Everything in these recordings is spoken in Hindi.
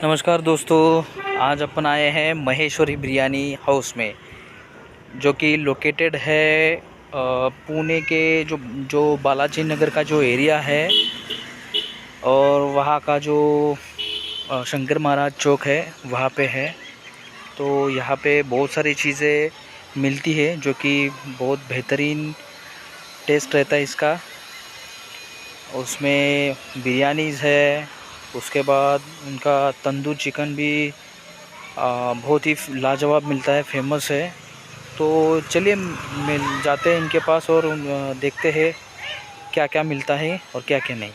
नमस्कार दोस्तों, आज अपन आए हैं महेश्वरी बिरयानी हाउस में, जो कि लोकेटेड है पुणे के जो जो बालाजी नगर का जो एरिया है और वहाँ का जो शंकर महाराज चौक है वहाँ पे है। तो यहाँ पे बहुत सारी चीज़ें मिलती है जो कि बहुत बेहतरीन टेस्ट रहता है इसका। उसमें बिरयानीज़ है, उसके बाद उनका तंदूर चिकन भी बहुत ही लाजवाब मिलता है, फेमस है। तो चलिए मिल जाते हैं इनके पास और देखते हैं क्या क्या मिलता है और क्या क्या नहीं।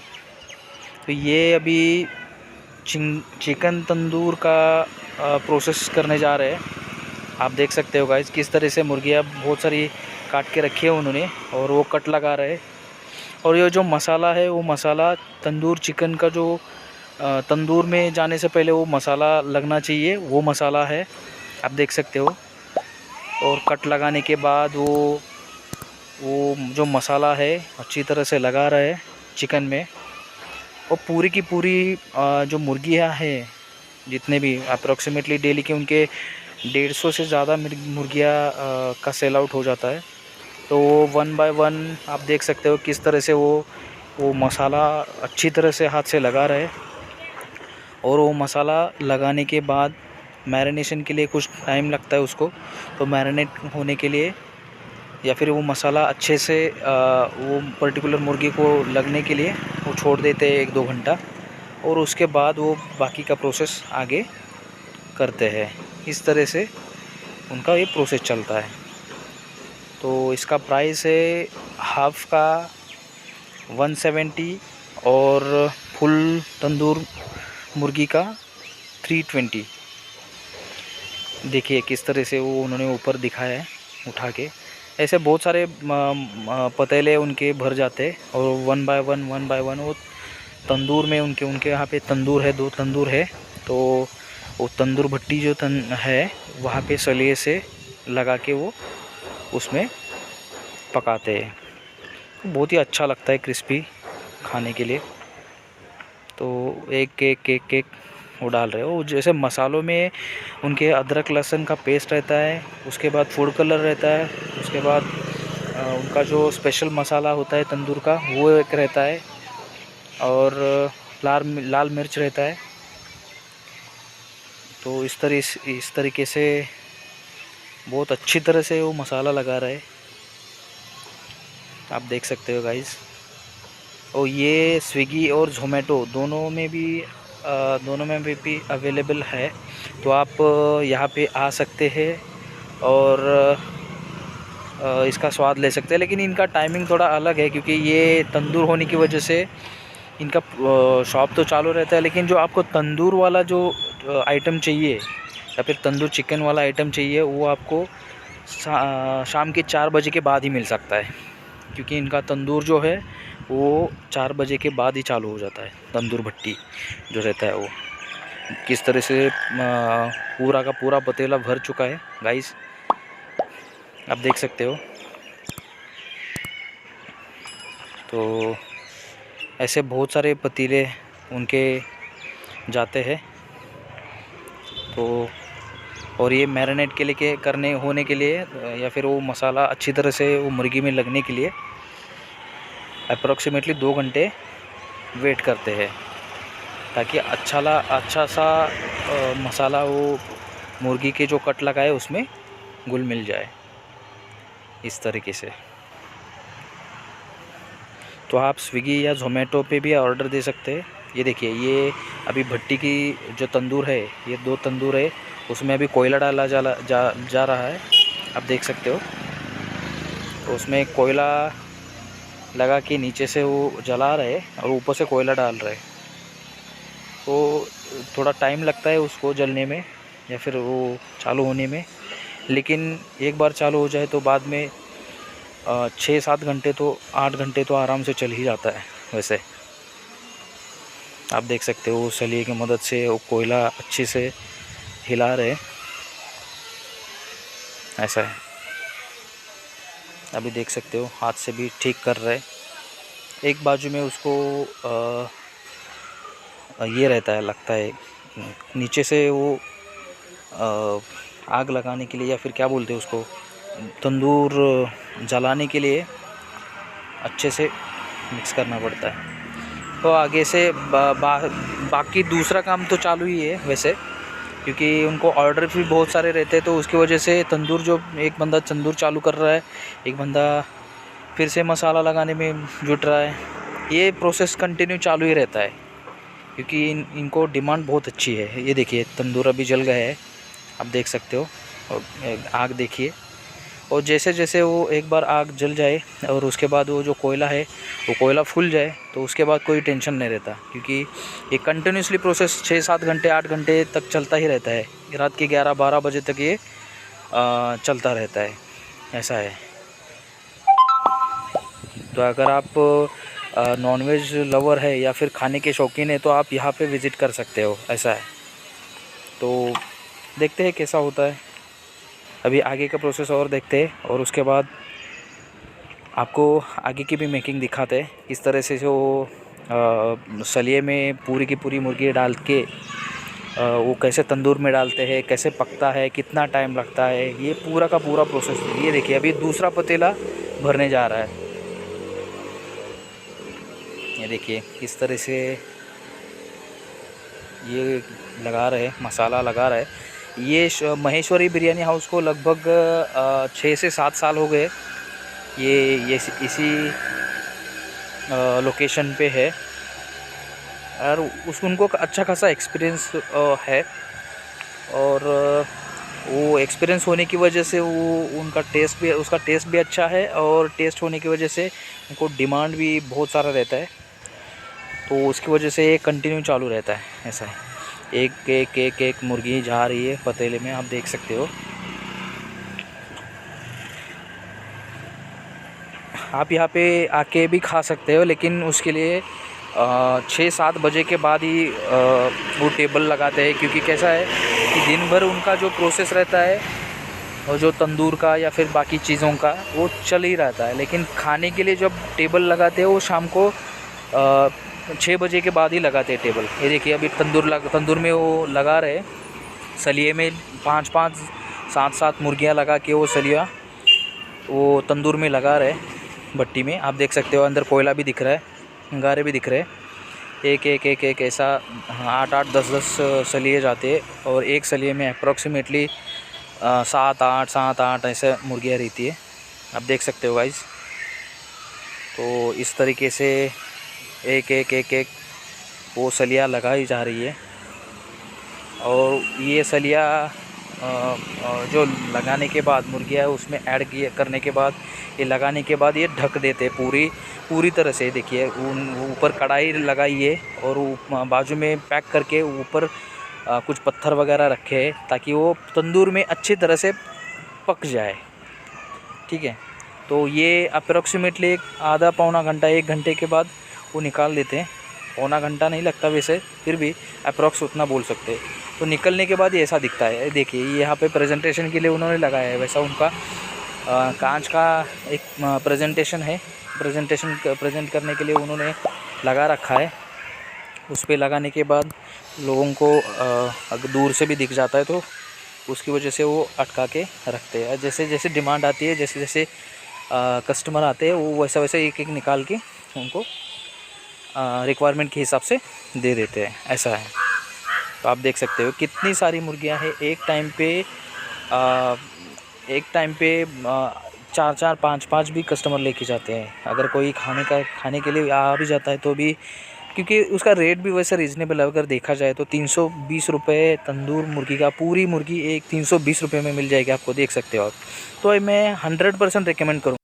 तो ये अभी चिकन तंदूर का प्रोसेस करने जा रहे हैं। आप देख सकते हो गाइस किस तरह से मुर्गियाँ बहुत सारी काट के रखी है उन्होंने और वो कट लगा रहे हैं। और ये जो मसाला है वो मसाला तंदूर चिकन का जो तंदूर में जाने से पहले वो मसाला लगना चाहिए, वो मसाला है, आप देख सकते हो। और कट लगाने के बाद वो जो मसाला है अच्छी तरह से लगा रहा है चिकन में। और पूरी की पूरी जो मुर्गियाँ हैं जितने भी अप्रोक्सीमेटली डेली के उनके 150 से ज़्यादा मुर्गियाँ का सेल आउट हो जाता है। तो वो 1 बाय 1 आप देख सकते हो किस तरह से वो मसाला अच्छी तरह से हाथ से लगा रहे। और वो मसाला लगाने के बाद मैरिनेशन के लिए कुछ टाइम लगता है उसको, तो मैरिनेट होने के लिए या फिर वो मसाला अच्छे से वो पर्टिकुलर मुर्गी को लगने के लिए वो छोड़ देते हैं 1-2 घंटा। और उसके बाद वो बाकी का प्रोसेस आगे करते हैं। इस तरह से उनका ये प्रोसेस चलता है। तो इसका प्राइस है हाफ़ का 170 और फुल तंदूर मुर्गी का 320। देखिए किस तरह से वो उन्होंने ऊपर दिखाया है उठा के। ऐसे बहुत सारे पतीले उनके भर जाते हैं और 1 बाय 1 वो तंदूर में उनके यहाँ पे तंदूर है, 2 तंदूर है। तो वो तंदूर भट्टी जो है वहाँ पे सलिए से लगा के वो उसमें पकाते हैं। बहुत ही अच्छा लगता है क्रिस्पी खाने के लिए। तो एक वो डाल रहे हो जैसे मसालों में उनके अदरक लहसुन का पेस्ट रहता है, उसके बाद फूड कलर रहता है, उसके बाद उनका जो स्पेशल मसाला होता है तंदूर का वो एक रहता है, और लाल मिर्च रहता है। तो इस तरीके से बहुत अच्छी तरह से वो मसाला लगा रहा है, आप देख सकते हो गाइस। और ये स्विगी और ज़ोमैटो दोनों में भी अवेलेबल है। तो आप यहाँ पे आ सकते हैं और इसका स्वाद ले सकते हैं। लेकिन इनका टाइमिंग थोड़ा अलग है क्योंकि ये तंदूर होने की वजह से इनका शॉप तो चालू रहता है, लेकिन जो आपको तंदूर वाला जो आइटम चाहिए या फिर तंदूर चिकन वाला आइटम चाहिए वो आपको शाम के 4 बजे के बाद ही मिल सकता है। क्योंकि इनका तंदूर जो है वो 4 बजे के बाद ही चालू हो जाता है। तंदूर भट्टी जो रहता है वो किस तरह से पूरा का पूरा पतीला भर चुका है गाइस, आप देख सकते हो। तो ऐसे बहुत सारे पतीले उनके जाते हैं। तो और ये मैरिनेट के लिए करने होने के लिए या फिर वो मसाला अच्छी तरह से वो मुर्गी में लगने के लिए अप्रोक्सीमेटली 2 घंटे वेट करते हैं, ताकि अच्छा सा मसाला वो मुर्गी के जो कट लगाए उसमें घुल मिल जाए इस तरीके से। तो आप स्विगी या ज़ोमैटो पे भी ऑर्डर दे सकते हैं। ये देखिए ये अभी भट्टी की जो तंदूर है, ये 2 तंदूर है, उसमें अभी कोयला डाला जा रहा है, आप देख सकते हो। तो उसमें कोयला लगा के नीचे से वो जला रहे और ऊपर से कोयला डाल रहे। तो थोड़ा टाइम लगता है उसको जलने में या फिर वो चालू होने में, लेकिन एक बार चालू हो जाए तो बाद में 6-7 घंटे तो 8 घंटे तो आराम से चल ही जाता है। वैसे आप देख सकते हो सलिए की मदद से वो कोयला अच्छे से हिला रहे, ऐसा है। अभी देख सकते हो हाथ से भी ठीक कर रहे। एक बाजू में उसको ये रहता है, लगता है नीचे से वो आग लगाने के लिए या फिर क्या बोलते हैं उसको, तंदूर जलाने के लिए अच्छे से मिक्स करना पड़ता है। तो आगे से बाकी दूसरा काम तो चालू ही है वैसे, क्योंकि उनको ऑर्डर भी बहुत सारे रहते हैं, तो उसकी वजह से तंदूर जो एक बंदा तंदूर चालू कर रहा है, एक बंदा फिर से मसाला लगाने में जुट रहा है। ये प्रोसेस कंटिन्यू चालू ही रहता है, क्योंकि इनको डिमांड बहुत अच्छी है। ये देखिए तंदूर अभी जल गया है, आप देख सकते हो, और आग देखिए। और जैसे जैसे वो एक बार आग जल जाए और उसके बाद वो जो कोयला है वो कोयला फूल जाए, तो उसके बाद कोई टेंशन नहीं रहता, क्योंकि ये कंटिन्यूसली प्रोसेस 6-7 घंटे 8 घंटे तक चलता ही रहता है। रात के 11-12 बजे तक ये चलता रहता है, ऐसा है। तो अगर आप नॉनवेज लवर है या फिर खाने के शौकीन है तो आप यहाँ पे विज़िट कर सकते हो, ऐसा है। तो देखते हैं कैसा होता है, अभी आगे का प्रोसेस और देखते हैं, और उसके बाद आपको आगे की भी मेकिंग दिखाते हैं, किस तरह से जो सलिए में पूरी की पूरी मुर्गी डाल के वो कैसे तंदूर में डालते हैं, कैसे पकता है, कितना टाइम लगता है, ये पूरा का पूरा प्रोसेस। ये देखिए अभी दूसरा पतीला भरने जा रहा है। ये देखिए किस तरह से ये लगा रहे, मसाला लगा रहा है। ये महेश्वरी बिरयानी हाउस को लगभग 6 से 7 साल हो गए। ये इसी लोकेशन पे है, और उनको अच्छा खासा एक्सपीरियंस है, और वो एक्सपीरियंस होने की वजह से वो उसका टेस्ट भी अच्छा है, और टेस्ट होने की वजह से उनको डिमांड भी बहुत सारा रहता है, तो उसकी वजह से ये कंटिन्यू चालू रहता है, ऐसा है। एक मुर्गी जा रही है पतीले में, आप देख सकते हो। आप यहाँ पे आके भी खा सकते हो, लेकिन उसके लिए 6-7 बजे के बाद ही वो टेबल लगाते हैं, क्योंकि कैसा है कि दिन भर उनका जो प्रोसेस रहता है और जो तंदूर का या फिर बाकी चीज़ों का वो चल ही रहता है, लेकिन खाने के लिए जब टेबल लगाते हैं वो शाम को 6 बजे के बाद ही लगाते हैं टेबल। ये देखिए अभी तंदूर में वो लगा रहे, सलिए में 5-5 7-7 मुर्गियाँ लगा के वो सलिया वो तंदूर में लगा रहे भट्टी में। आप देख सकते हो अंदर कोयला भी दिख रहा है, अंगारे भी दिख रहे हैं। एक ऐसा 8-8 10-10 सलिए जाते हैं, और एक सलिए में अप्रॉक्सीमेटली 7-8 ऐसे मुर्गियाँ रहती है, आप देख सकते हो गाइस। तो इस तरीके से एक वो सलिया लगाई जा रही है, और ये सलिया जो लगाने के बाद मुर्गियाँ उसमें ऐड करने के बाद, ये लगाने के बाद ये ढक देते पूरी तरह से। देखिए ऊपर कढ़ाई लगाई है, और बाजू में पैक करके ऊपर कुछ पत्थर वगैरह रखे हैं, ताकि वो तंदूर में अच्छी तरह से पक जाए, ठीक है। तो ये अप्रॉक्सीमेटली आधा पौना घंटा 1 घंटे के बाद वो निकाल देते हैं। पौना घंटा नहीं लगता वैसे, फिर भी अप्रॉक्स उतना बोल सकते हैं। तो निकलने के बाद ये ऐसा दिखता है। देखिए यहाँ पे प्रेजेंटेशन के लिए उन्होंने लगाया है, वैसा उनका कांच का एक प्रेजेंटेशन है, प्रेजेंट करने के लिए उन्होंने लगा रखा है। उस पर लगाने के बाद लोगों को अगर दूर से भी दिख जाता है तो उसकी वजह से वो अटका के रखते हैं। जैसे जैसे डिमांड आती है, जैसे जैसे कस्टमर आते हैं, वो वैसा वैसा एक निकाल के उनको रिक्वायरमेंट के हिसाब से दे देते हैं, ऐसा है। तो आप देख सकते हो कितनी सारी मुर्गियां हैं एक टाइम पे 4-4 5-5 भी कस्टमर लेके जाते हैं। अगर कोई खाने के लिए आ भी जाता है तो भी, क्योंकि उसका रेट भी वैसे रीज़नेबल है। अगर देखा जाए तो 320 रुपये तंदूर मुर्गी का, पूरी मुर्गी एक 320 रुपये में मिल जाएगी आपको, देख सकते हो आप। तो मैं 100% रिकमेंड करूँ।